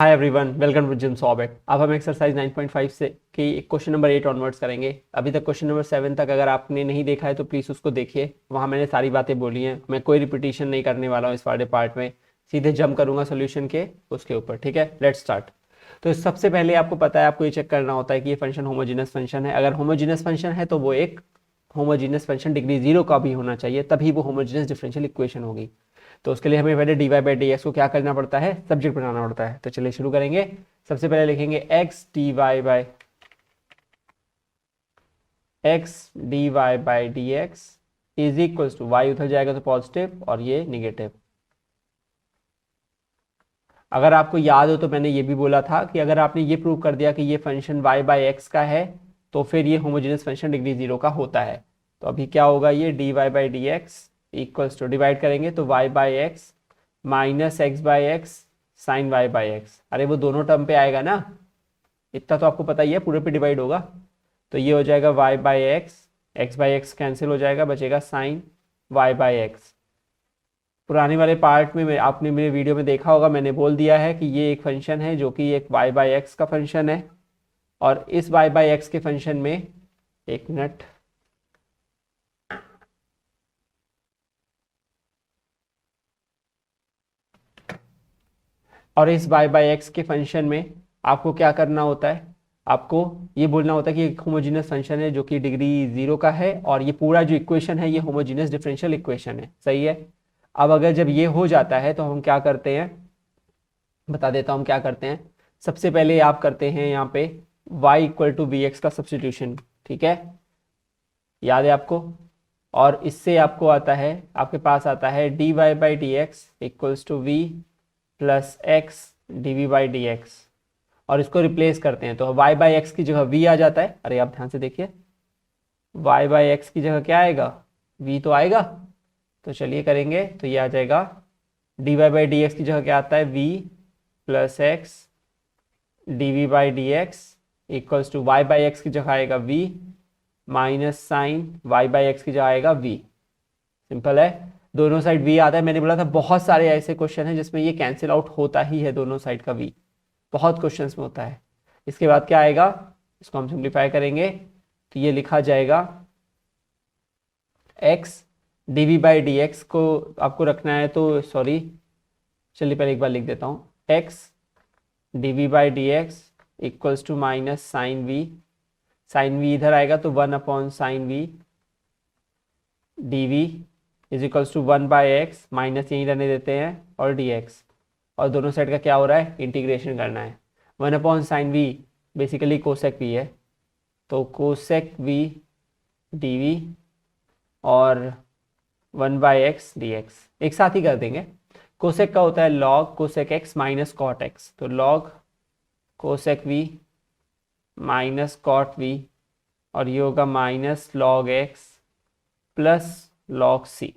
Hi everyone, welcome to gym सॉबेट। अब हम एक्सरसाइज 9.5 से कि क्वेश्चन नंबर 8 ऑनवर्ड्स करेंगे। अभी तक क्वेश्चन नंबर 7 तक अगर आपने नहीं देखा है तो प्लीज़ उसको देखिए। वहाँ मैंने सारी बातें बोली हैं। मैं कोई रिपीटिशन नहीं करने वाला हूँ इस वाले पार्ट में, सीधे जंप करूँगा सोल्यूशन के उसके ऊपर। ठीक है, लेट्स स्टार्ट। तो सबसे पहले आपको पता है, आपको ये चेक करना होता है कि ये फंक्शन होमोजीनस फंक्शन है। अगर होमोजीनस फंक्शन है तो वो एक होमोजीनस फंक्शन डिग्री 0 का भी होना चाहिए, तभी वो होमोजीनस डिफरेंशियल इक्वेशन होगी। तो उसके लिए हमें पहले d y by d x को क्या करना पड़ता है, सब्जेक्ट बनाना पड़ता है। तो चलिए शुरू करेंगे। सबसे पहले लिखेंगे x d y by d x is equal to y, उधर जाएगा तो पॉजिटिव और ये निगेटिव। अगर आपको याद हो तो मैंने ये भी बोला था कि अगर आपने ये प्रूव कर दिया कि ये फंक्शन वाई बाई एक्स का है तो फिर ये होमोजेनियस फंक्शन डिग्री 0 का होता है। तो अभी क्या होगा, ये d y by d x equals to, divide करेंगे तो y by x minus x by x sine y by x. अरे वो दोनों टर्म पे आएगा ना, इतना तो आपको पता ही है, पूरे पे डिवाइड होगा। तो ये हो जाएगा y by x by x cancel हो जाएगा, बचेगा साइन वाई बाई एक्स। पुराने वाले पार्ट में आपने मेरे वीडियो में देखा होगा, मैंने बोल दिया है कि ये एक फंक्शन है जो कि एक वाई बाई एक्स का फंक्शन है। और इस वाई बाई एक्स के फंक्शन में, एक मिनट, और इस वाई बाई एक्स के फंक्शन में आपको क्या करना होता है, आपको ये बोलना होता है कि एक होमोजीनियस फंक्शन है जो कि डिग्री 0 का है और ये पूरा जो इक्वेशन है ये होमोजीनियस डिफरेंशियल इक्वेशन है। सही है। अब अगर जब ये हो जाता है तो हम क्या करते हैं, बता देता हूँ हम क्या करते हैं। सबसे पहले आप करते हैं यहाँ पे y equal to v x का सब्सटीट्यूशन। ठीक है, याद है आपको। और इससे आपको आता है, आपके पास आता है d y by d x equals to v plus x d v by d x. और इसको रिप्लेस करते हैं तो y बाई एक्स की जगह v आ जाता है। अरे आप ध्यान से देखिए, y बाई एक्स की जगह क्या आएगा, v तो आएगा। तो चलिए करेंगे, तो ये आ जाएगा d y by d x की जगह क्या आता है, v plus x d v by d x equals to y by x की जगह आएगा v minus sine y by x की जगह आएगा v। सिंपल है, दोनों साइड v आता है। मैंने बोला था बहुत सारे ऐसे क्वेश्चन हैं जिसमें ये कैंसिल आउट होता ही है, दोनों साइड का v बहुत क्वेश्चंस में होता है। इसके बाद क्या आएगा, इसको हम सिंप्लीफाई करेंगे तो ये लिखा जाएगा x d v by d x को आपको रखना है तो सॉरी, चलिए पहले एक बार लिख देता हूँ, x d v by d x equals to minus sine v, sine v इधर आएगा तो 1 upon sine v d v is equals to 1 by x, minus यहीं रहने देते हैं और डी एक्स। और दोनों साइड का क्या हो रहा है, इंटीग्रेशन करना है। 1 upon sine v basically cosec v है, तो कोसेक वी डी वी और 1 बाई एक्स डी एक्स एक साथ ही कर देंगे। कोसेक का होता है log cosec x minus cot x, तो log cosec v minus cot v, और ये होगा minus log x plus log c.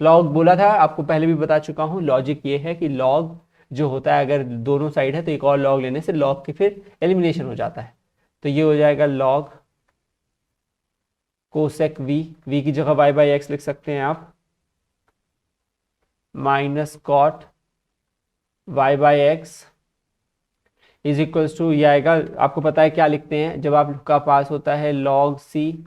Log बोला था आपको, पहले भी बता चुका हूँ, लॉजिक ये है कि लॉग जो होता है अगर दोनों साइड है तो एक और लॉग लेने से लॉग की फिर एलिमिनेशन हो जाता है। तो ये हो जाएगा लॉग कोसेक वी, वी की जगह वाई बाई एक्स लिख सकते हैं आप, minus cot y by x is equals to, ये आएगा, आपको पता है क्या लिखते हैं जब आपका पास होता है log c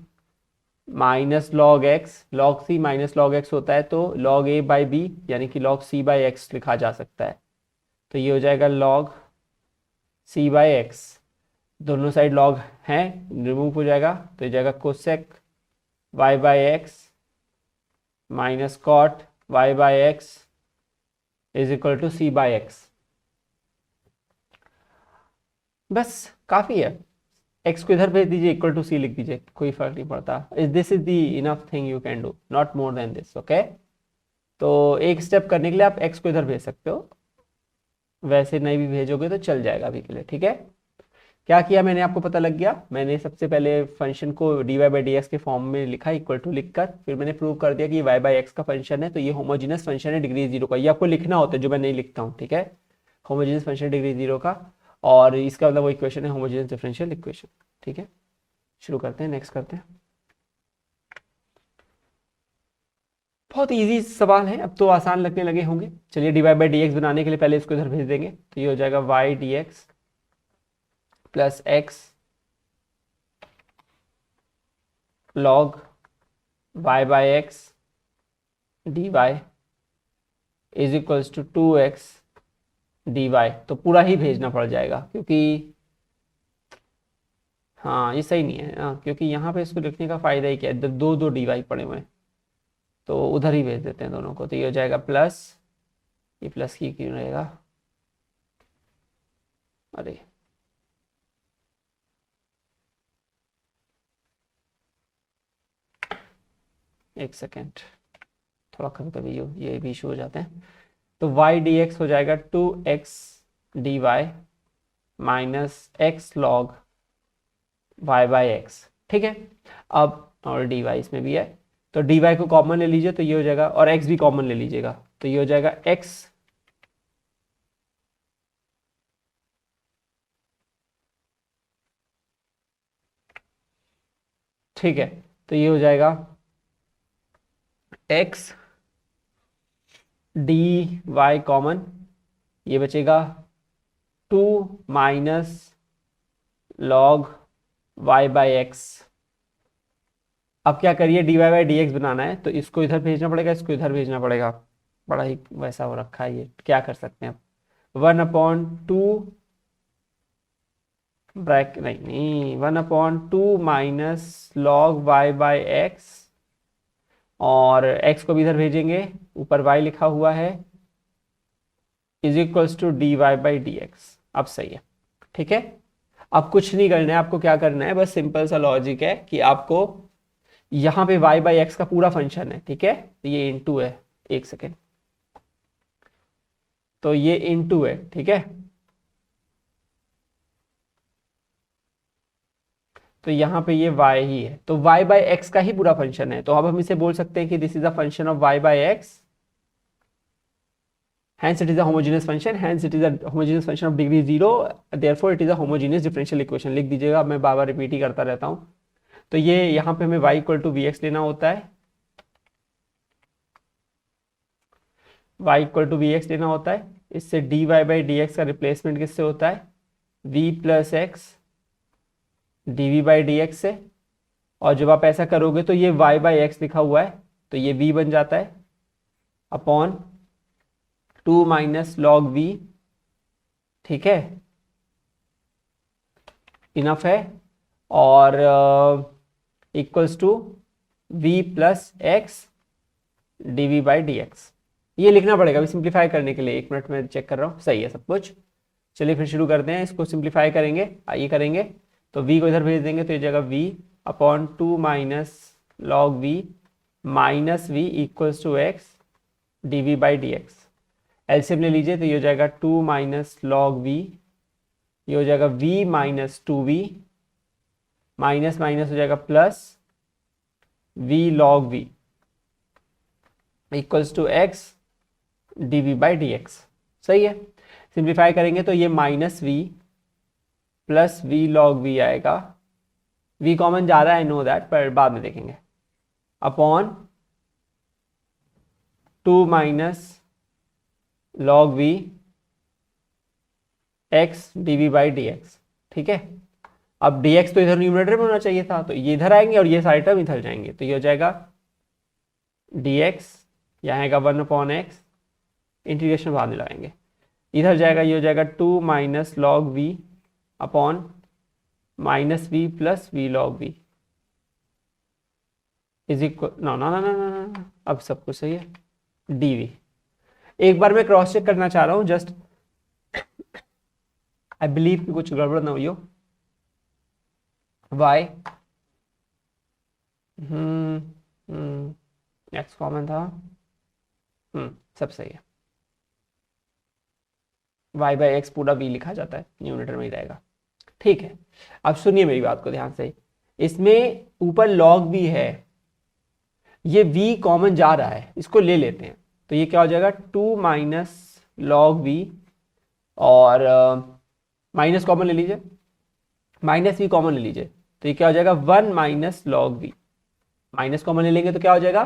minus log x, log c minus log x होता है तो लॉग ए बाई बी यानी कि लॉग सी बाई एक्स लिखा जा सकता है। तो ये हो जाएगा लॉग सी बाई एक्स, दोनों साइड लॉग हैं, रिमूव हो जाएगा तो ये जाएगा cosec y by x minus cot y by x is equal to c by x. बस काफ़ी है, एक्स को इधर भेज दीजिए, इक्वल टू सी लिख दीजिए, कोई फर्क नहीं पड़ता। This is the enough thing you can do, not more than this. Okay, तो एक स्टेप करने के लिए आप एक्स को इधर भेज सकते हो, वैसे नहीं भी भेजोगे तो चल जाएगा अभी के लिए। ठीक है, क्या किया मैंने, आपको पता लग गया। मैंने सबसे पहले फंक्शन को d y by d x के फॉर्म में लिखा इक्वल टू लिखकर, फिर मैंने प्रूव कर दिया कि वाई बाई एक्स का फंक्शन है तो ये होमोजीनियस फंक्शन है डिग्री 0 का। ये आपको लिखना होता है जो मैं नहीं लिखता हूँ। ठीक है, होमोजीनियस फंक्शन डिग्री 0 का, और इसका मतलब वो इक्वेशन है होमोजेनियस डिफरेंशियल इक्वेशन। ठीक है, शुरू करते हैं, नेक्स्ट करते हैं। बहुत इजी सवाल है, अब तो आसान लगने लगे होंगे। चलिए डी बाई डी एक्स बनाने के लिए पहले इसको इधर भेज देंगे, तो ये हो जाएगा y d x plus x log y by x d y is equals to 2x d y. तो पूरा ही भेजना पड़ जाएगा क्योंकि हाँ ये सही नहीं है, हाँ क्योंकि यहाँ पे इसको लिखने का फायदा ही क्या है, दो दो डी वाई पड़े हुए हैं, तो उधर ही भेज देते हैं दोनों को। तो ये हो जाएगा प्लस, ये प्लस की क्यों रहेगा, अरे एक सेकेंड, थोड़ा कभी कभी ये भी इशू हो जाते हैं। तो वाई डी एक्स हो जाएगा 2x d y minus x log y by x, ठीक है। अब और डी वाई इसमें भी है, तो डी वाई को कॉमन ले लीजिए, तो ये हो जाएगा, और एक्स भी कॉमन ले लीजिएगा, तो ये हो जाएगा एक्स ठीक है। तो ये हो जाएगा एक्स डी वाई कॉमन, ये बचेगा 2 minus log y by x. अब क्या करिए, d y by d x बनाना है, तो इसको इधर भेजना पड़ेगा, इसको इधर भेजना पड़ेगा, बड़ा ही वैसा हो रखा है, ये क्या कर सकते हैं अब। 1/2 ब्रैक नहीं 1/2 minus log y by x, और x को भी इधर भेजेंगे, ऊपर y लिखा हुआ है, is equals to d y by d x. अब सही है, ठीक है। अब कुछ नहीं करना है आपको, क्या करना है, बस सिंपल सा लॉजिक है कि आपको यहाँ पे y बाई एक्स का पूरा फंक्शन है, ठीक है, तो ये इनटू है, एक सेकेंड, तो ये इनटू है, ठीक है। तो यहाँ पे ये y ही है, तो y बाई एक्स का ही पूरा फंक्शन है, तो अब हम इसे बोल सकते हैं कि this is a function of y by x, hence it is a homogeneous function, hence it is a homogeneous function of degree 0, therefore it is a homogeneous differential equation। लिख दीजिएगा, मैं बार बार रिपीट ही करता रहता हूँ। तो ये यहाँ पे हमें y equal to v x लेना होता है, y equal to v x लेना होता है, इससे d y by d x का रिप्लेसमेंट किससे होता है, v plus x d v by d x से, और जब आप ऐसा करोगे तो ये y बाई एक्स लिखा हुआ है, तो ये v बन जाता है अपॉन 2 माइनस लॉग v, ठीक है, इनफ है, और equals to v plus x d v by d x. ये लिखना पड़ेगा अभी सिंप्लीफाई करने के लिए, एक मिनट में चेक कर रहा हूँ, सही है सब कुछ। चलिए फिर शुरू करते हैं, इसको सिंप्लीफाई करेंगे, आइए करेंगे। तो v को इधर भेज देंगे, तो ये जगह v upon 2 minus log v minus v equals to x d v by d x. LCM ले लीजिए, तो ये हो जाएगा 2 माइनस लॉग v, ये हो जाएगा v minus 2v, minus minus हो जाएगा plus v log v equals to x d v by d x. सही है, सिंप्लीफाई करेंगे तो ये minus v plus v log v आएगा, v कॉमन जा रहा है, आई नो दैट, पर बाद में देखेंगे, upon 2 minus log v x d v by d x, ठीक है। अब dx तो इधर न्यूमरेटर में होना चाहिए था, तो ये इधर आएंगे और ये सारे टर्म इधर जाएंगे, तो ये हो जाएगा dx, यहाँ आएगा 1/x, इंटीग्रेशन बाद में लगाएंगे, इधर जाएगा, ये हो जाएगा 2 minus log v upon minus v plus v log v is equal, no no no no no, अब सब कुछ सही है, dv। एक बार मैं क्रॉस चेक करना चाह रहा हूँ, जस्ट आई बिलीव कि कुछ गड़बड़ ना हुई हो। y x कॉमन था, सब सही है, y बाई एक्स पूरा v लिखा जाता है, न्यूमरेटर में ही रहेगा, ठीक है। अब सुनिए मेरी बात को ध्यान से, इसमें ऊपर log v है, ये v कॉमन जा रहा है, इसको ले लेते हैं, तो ये क्या हो जाएगा 2 माइनस लॉग v, और माइनस कॉमन ले लीजिए, माइनस v कॉमन ले लीजिए, तो ये क्या हो जाएगा 1 minus log v, minus common ले लेंगे तो क्या हो जाएगा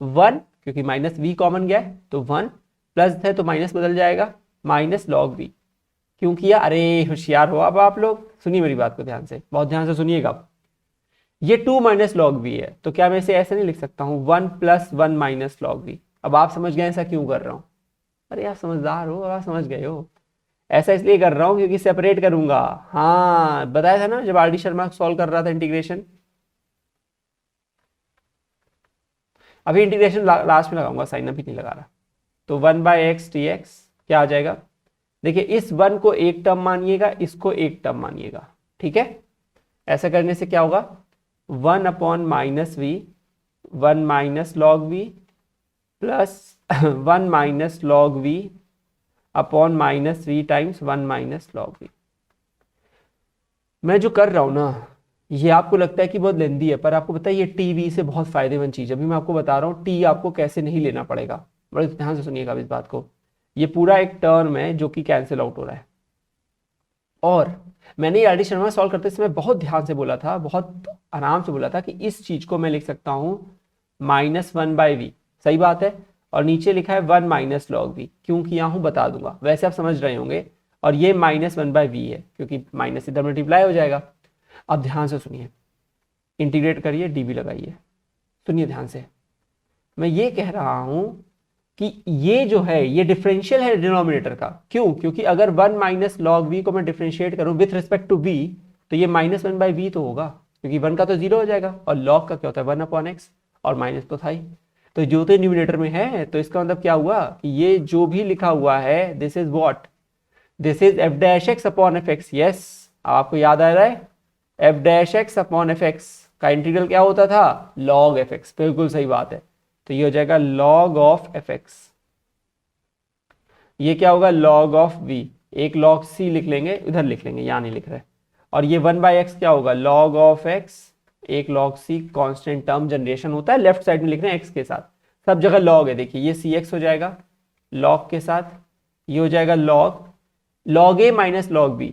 1 क्योंकि माइनस वी कॉमन गया है तो 1 प्लस है तो माइनस बदल जाएगा माइनस लॉग वी। क्यों किया? अरे होशियार हो अब आप लोग, सुनिए मेरी बात को ध्यान से, बहुत ध्यान से सुनिएगा आप। ये 2 माइनस लॉग वी है तो क्या मैं इसे ऐसे नहीं लिख सकता हूँ 1 प्लस 1 माइनस लॉग वी। अब आप समझ गए ऐसा क्यों कर रहा हूँ? अरे आप समझदार हो, आप समझ गए हो। ऐसा इसलिए कर रहा हूँ क्योंकि सेपरेट करूंगा। हाँ बताया था ना जब आर डी शर्मा सॉल्व कर रहा था इंटीग्रेशन। अभी इंटीग्रेशन लास्ट में लगाऊंगा, साइन अभी नहीं लगा रहा। तो 1/x dx क्या आ जाएगा? देखिए इस 1 को एक टर्म मानिएगा, इसको एक टर्म मानिएगा, ठीक है। ऐसा करने से क्या होगा 1 upon minus v 1 minus log v plus 1 minus log v upon minus v times 1 minus log v. मैं जो कर रहा हूं ना ये आपको लगता है कि बहुत लेंदी है, पर आपको पता है ये टी वी से बहुत फायदेमंद चीज है। अभी मैं आपको बता रहा हूँ टी आपको कैसे नहीं लेना पड़ेगा, बड़े ध्यान से सुनिएगा इस बात को। ये पूरा एक टर्म है जो कि कैंसिल आउट हो रहा है। और मैंने ये आर डी शर्मा सॉल्व करते समय बहुत ध्यान से बोला था, बहुत आराम से बोला था कि इस चीज को मैं लिख सकता हूं -1/v, सही बात है। और नीचे लिखा है 1 माइनस लॉग वी, क्यों किया हूं बता दूंगा, वैसे आप समझ रहे होंगे। और ये -1/v है क्योंकि माइनस इधर मल्टीप्लाई हो जाएगा। अब ध्यान से सुनिए, इंटीग्रेट करिए, डीबी लगाइए, सुनिए ध्यान से। मैं ये कह रहा हूं कि ये जो है ये डिफरेंशियल है डिनोमिनेटर का। क्यों? क्योंकि अगर 1 माइनस लॉग वी को मैं डिफरेंशिएट करूं विथ रिस्पेक्ट टू v तो ये -1/v तो होगा, क्योंकि 1 का तो 0 हो जाएगा और लॉग का क्या होता है 1 अपॉन एक्स, और माइनस तो था ही। तो जो तो न्यूमिनेटर में है तो इसका मतलब क्या हुआ कि ये जो भी लिखा हुआ है this is what, this is F dash x upon f x. Yes, आपको याद आ रहा है F dash x upon f x का इंटीग्रल क्या होता था लॉग एफ एक्स, बिल्कुल सही बात है। तो ये हो जाएगा लॉग ऑफ एफ एक्स, ये क्या होगा लॉग ऑफ v, एक लॉग c लिख लेंगे, इधर लिख लेंगे, यहां नहीं लिख रहे। और ये 1/x क्या होगा लॉग ऑफ x, एक log c, constant term generation होता है लेफ्ट साइड में लिख रहे हैं x के साथ, सब जगह लॉग है। देखिए ये cx हो जाएगा लॉग के साथ, ये हो जाएगा log a minus log b,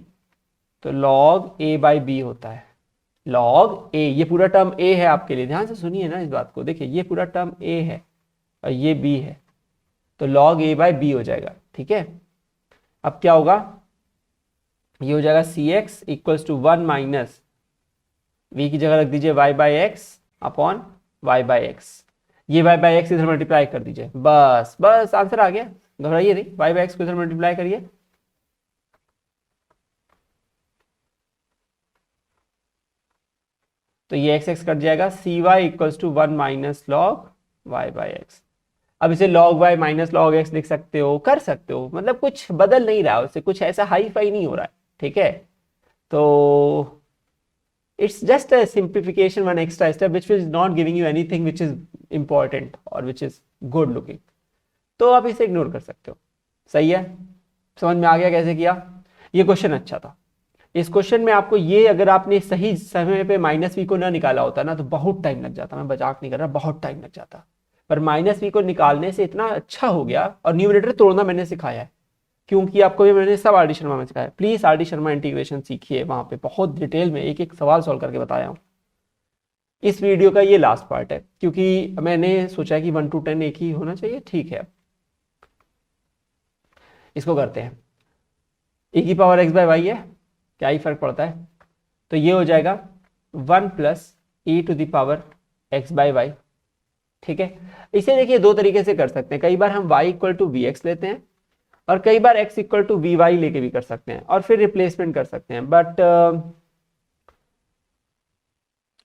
तो लॉग a/b होता है लॉग a। ये पूरा टर्म a है, आपके लिए ध्यान से सुनिए ना इस बात को। देखिए ये पूरा टर्म a है और ये b है, तो लॉग a/b हो जाएगा, ठीक है। अब क्या होगा, ये हो जाएगा cx equals to 1 minus v की जगह रख दीजिए y/x अपॉन y/x, ये y/x इधर मल्टीप्लाई कर दीजिए, बस बस आंसर आ गया, घबराइए नहीं, y/x को इधर मल्टीप्लाई करिए, तो ये x कट जाएगा, cy equals to 1 minus log y/x। अब इसे log y minus log x लिख सकते हो, कर सकते हो, मतलब कुछ बदल नहीं रहा है उससे, कुछ ऐसा हाई फाई नहीं हो रहा है, ठीक है। तो it's just a simplification, one extra step which is not giving you anything which is important और विच इज गुड लुकिंग, तो आप इसे इग्नोर कर सकते हो, सही है। समझ में आ गया कैसे किया? ये क्वेश्चन अच्छा था। इस क्वेश्चन में आपको ये, अगर आपने सही समय पे -v को ना निकाला होता ना तो बहुत टाइम लग जाता, मैं मजाक नहीं कर रहा, बहुत टाइम लग जाता। पर -v को निकालने से इतना अच्छा हो गया, और न्यूमरेटर तोड़ना मैंने सिखाया है, क्योंकि आपको भी मैंने सब आर डी शर्मा में सिखाया। Please R D Sharma integration सीखिए, वहां पे बहुत डिटेल में एक एक सवाल सॉल्व करके बताया हूँ। इस वीडियो का ये लास्ट पार्ट है, क्योंकि मैंने सोचा कि 1 to 10 एक ही होना चाहिए, ठीक है। इसको करते हैं, e की पावर x/y है, क्या ही फर्क पड़ता है। तो ये हो जाएगा 1 plus e to the power x/y, ठीक है। इसे देखिए दो तरीके से कर सकते हैं, कई बार हम y equal to v x लेते हैं और कई बार x equal to v y लेके भी कर सकते हैं, और फिर रिप्लेसमेंट कर सकते हैं, बट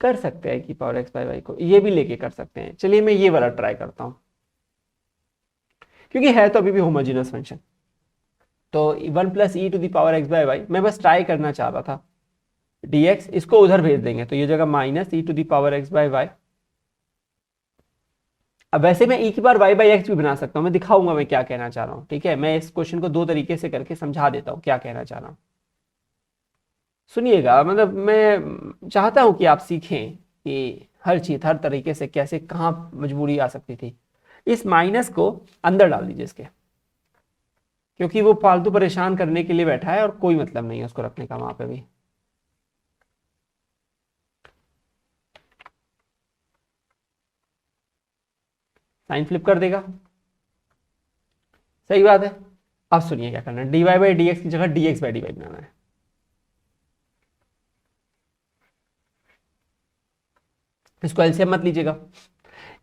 कर सकते हैं कि पावर x/y को ये भी लेके कर सकते हैं। चलिए मैं ये वाला ट्राई करता हूं, क्योंकि है तो अभी भी होमोजेनियस फंक्शन। तो 1 plus e to the power x/y, मैं बस ट्राई करना चाह रहा था, dx इसको उधर भेज देंगे तो ये जगह minus e to the power x/y। अब वैसे मैं e की बार y/x भी बना सकता हूं, मैं दिखाऊंगा मैं क्या कहना चाह रहा हूं, ठीक है। मैं इस क्वेश्चन को दो तरीके से करके समझा देता हूं क्या कहना चाह रहा हूं, सुनिएगा। मतलब मैं चाहता हूं कि आप सीखें कि हर चीज हर तरीके से कैसे, कहां मजबूरी आ सकती थी। इस माइनस को अंदर डाल दीजिए इसके, क्योंकि वो फालतू परेशान करने के लिए बैठा है और कोई मतलब नहीं है उसको रखने का वहां पे भी। साइन फ्लिप कर देगा, सही बात है। अब सुनिए क्या करना है, dy बाई डी की जगह dx बाई dy बनाना है। इसको एलसीएम मत लीजिएगा,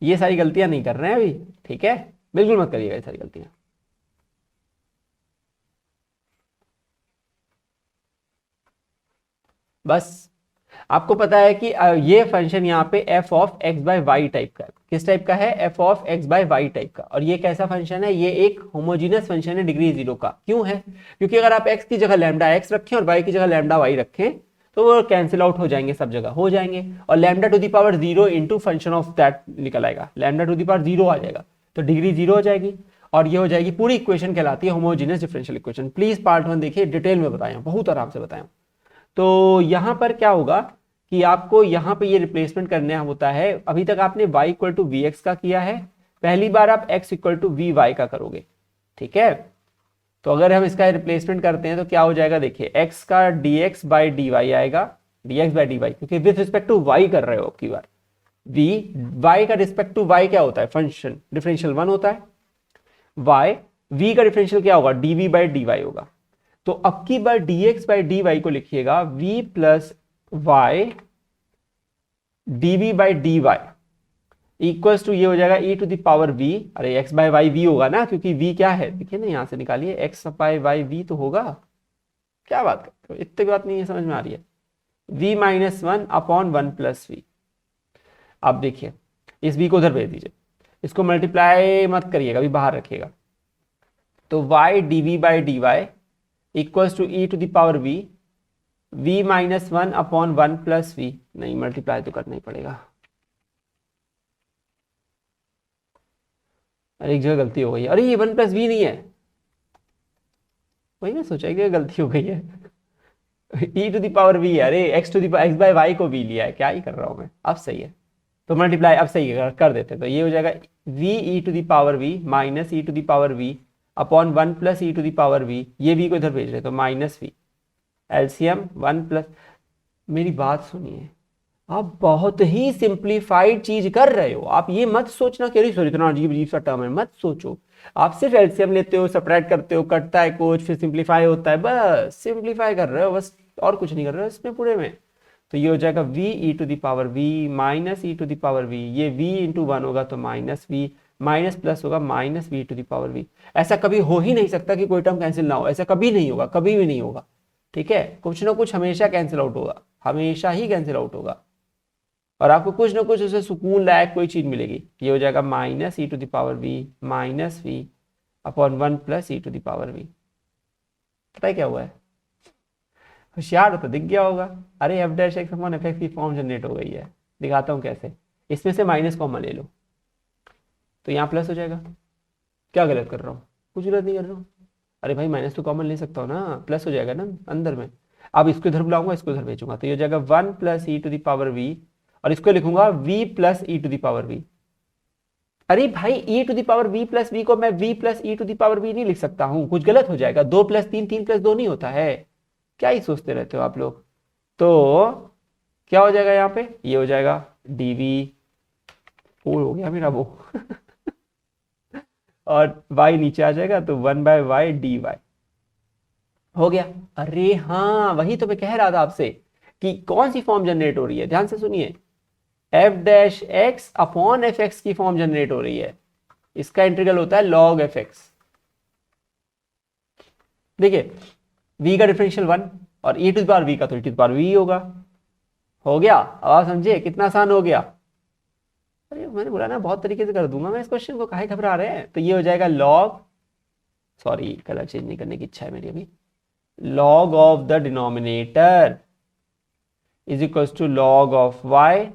ये सारी गलतियां नहीं कर रहे हैं अभी, ठीक है, बिल्कुल मत करिएगा ये सारी गलतियां। बस आपको पता है कि ये फंक्शन यहाँ पे f of x by y type का है। किस टाइप का है? f of x by y type का। और ये कैसा फंक्शन है? ये एक होमोजीनियस फंक्शन है डिग्री 0 का। क्यों है? क्योंकि अगर आप x की जगह लैम्डा x रखें और y की जगह लैम्डा y रखें तो वो कैंसिल आउट हो जाएंगे, सब जगह हो जाएंगे, और lambda to the power 0 into function of that निकल आएगा, लैम्डा टू दी पावर 0 आ जाएगा, तो डिग्री 0 हो जाएगी, और ये हो जाएगी पूरी इक्वेशन कहलाती है homogeneous differential equation. Please part 1 देखिए, डिटेल में बताया, बहुत आराम से बताया। तो यहाँ पर क्या होगा कि आपको यहाँ पे ये रिप्लेसमेंट करना होता है। अभी तक आपने y equal to v x का किया है, पहली बार आप x equal to v y का करोगे, ठीक है। तो अगर हम इसका रिप्लेसमेंट करते हैं तो क्या हो जाएगा, देखिए x का dx बाई डी वाई आएगा, dx बाई डी वाई, क्योंकि विथ रिस्पेक्ट टू y कर रहे हो आपकी बार। v y का रिस्पेक्ट टू y क्या होता है? फंक्शन डिफरेंशियल 1 होता है। y v का डिफरेंशियल क्या होगा? dv बाई डी वाई होगा। तो अब की बार dx बाई डी वाई को लिखिएगा v plus y dv by d y equals to ये हो जाएगा e to the power v, अरे x बाय वाई v होगा ना, क्योंकि v क्या है, देखिए ना यहां से निकालिए, x बाय वाई v तो होगा। क्या बात करते हो, इतनी बात नहीं है, समझ में आ रही है? v minus 1 upon 1 plus v. अब देखिए इस v को उधर भेज दीजिए, इसको मल्टीप्लाई मत करिएगा, अभी बाहर रखिएगा। तो y dv by d y equals to e to the power v minus 1 upon 1 plus v. नहीं, मल्टीप्लाई तो करना ही पड़ेगा, अरे एक जगह गलती हो गई है, अरे ये 1 प्लस वी नहीं है, वही मैं सोचा कि गलती हो गई है। e to the power v, अरे x टू द x बाय वाई को v लिया है, क्या ही कर रहा हूं मैं। अब सही है, तो मल्टीप्लाई अब सही है, कर देते तो ये हो जाएगा v e to the power v minus e to the power v upon 1 plus e to the power v, ये v को इधर भेज रहे तो माइनस v, एलसीएम 1 प्लस। मेरी बात सुनिए, आप बहुत ही सिंप्लीफाइड चीज कर रहे हो। आप ये मत सोचना कि अरे सॉरी इतना अजीब अजीब सा टर्म है, मत सोचो। आप सिर्फ एलसीएम लेते हो, सबट्रैक्ट करते हो, कटता है कुछ, फिर सिंप्लीफाई होता है, बस सिंप्लीफाई कर रहे हो, बस और कुछ नहीं कर रहे हो इसमें पूरे में। तो ये हो जाएगा v e to the power v minus e to the power v, ये v इंटू 1 होगा तो माइनस v, माइनस प्लस होगा minus v to the power v। ऐसा कभी हो ही नहीं सकता कि कोई टर्म कैंसिल ना हो, ऐसा कभी नहीं होगा, कभी भी नहीं होगा, ठीक है। कुछ ना कुछ हमेशा कैंसिल आउट होगा, हमेशा ही कैंसिल आउट होगा, और आपको कुछ ना कुछ उसे सुकून लायक कोई चीज मिलेगी। ये हो जाएगा minus e to the power v minus v upon 1 plus e to the power v. पता है क्या हुआ है? होशियार हो तो दिख गया होगा। अरे F dash x upon f x की फॉर्म जनरेट हो गई है, दिखाता हूँ कैसे। इसमें से माइनस कॉमन ले लो तो यहाँ प्लस हो जाएगा। क्या गलत कर रहा हूँ? कुछ गलत नहीं कर रहा हूँ। अरे भाई माइनस तो कॉमन ले सकता हूँ ना, प्लस हो जाएगा ना अंदर में। अब इसको इधर बुलाऊंगा, इसको इधर भेजूंगा, तो ये हो जाएगा 1 plus e to the power v, और इसको लिखूंगा v plus e to the power v. अरे भाई e to the power v plus v को मैं v plus e to the power v नहीं लिख सकता हूं, कुछ गलत हो जाएगा। 2 प्लस 3 3 प्लस 2 नहीं होता है, क्या ही सोचते रहते हो आप लोग। तो क्या हो जाएगा यहाँ पे? ये हो जाएगा dv, हो गया मेरा वो और y नीचे आ जाएगा तो 1 बाय वाई डी वाई हो गया। अरे हाँ, वही तो मैं कह रहा था आपसे कि कौन सी फॉर्म जनरेट हो रही है, ध्यान से सुनिए। F dash x upon f x की फॉर्म जनरेट हो रही है, इसका इंटीग्रल होता है लॉग एफ एक्स। देखिए v का डिफरेंशियल 1 और e to the power v का तो e to the power v होगा। हो गया, अब आप समझे कितना आसान हो गया। अरे मैंने बोला ना बहुत तरीके से कर दूंगा मैं इस क्वेश्चन को, काहे घबरा रहे हैं। तो ये हो जाएगा लॉग, सॉरी कलर चेंज नहीं करने की इच्छा है मेरी अभी, log of the denominator is equals to log of y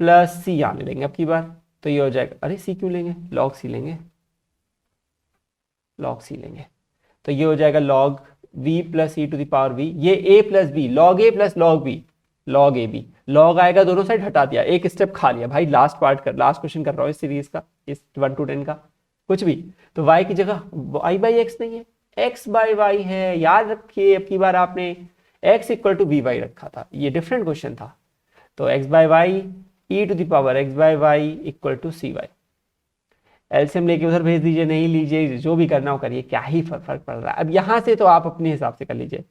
plus c यहाँ ले लेंगे अब की बार। तो ये हो जाएगा, अरे सी क्यों लेंगे, log सी लेंगे, log सी लेंगे। तो ये हो जाएगा log v plus e to the power v, ये a plus b, log a plus log b, log a b, log आएगा दोनों साइड हटा दिया, एक स्टेप खा लिया भाई। लास्ट पार्ट कर, लास्ट क्वेश्चन कर रहा हूँ इस सीरीज का, इस 1 to 10 का कुछ भी। तो y की जगह y बाई एक्स नहीं है, x बाई वाई है। याद रखिए अब की बार आपने x equal to b y रखा था, ये डिफरेंट क्वेश्चन था। तो x by y e to the power x by y equal to c y. LCM लेके उधर भेज दीजिए, नहीं लीजिए, जो भी करना हो करिए, क्या ही फर्क पड़ रहा है। अब यहाँ से तो आप अपने हिसाब से कर लीजिए,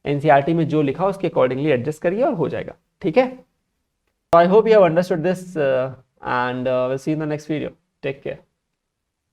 एनसीईआरटी में जो लिखा उसके अकॉर्डिंगली एडजस्ट करिए और हो जाएगा। ठीक है, I hope you have understood this and will see in the next video. Take care.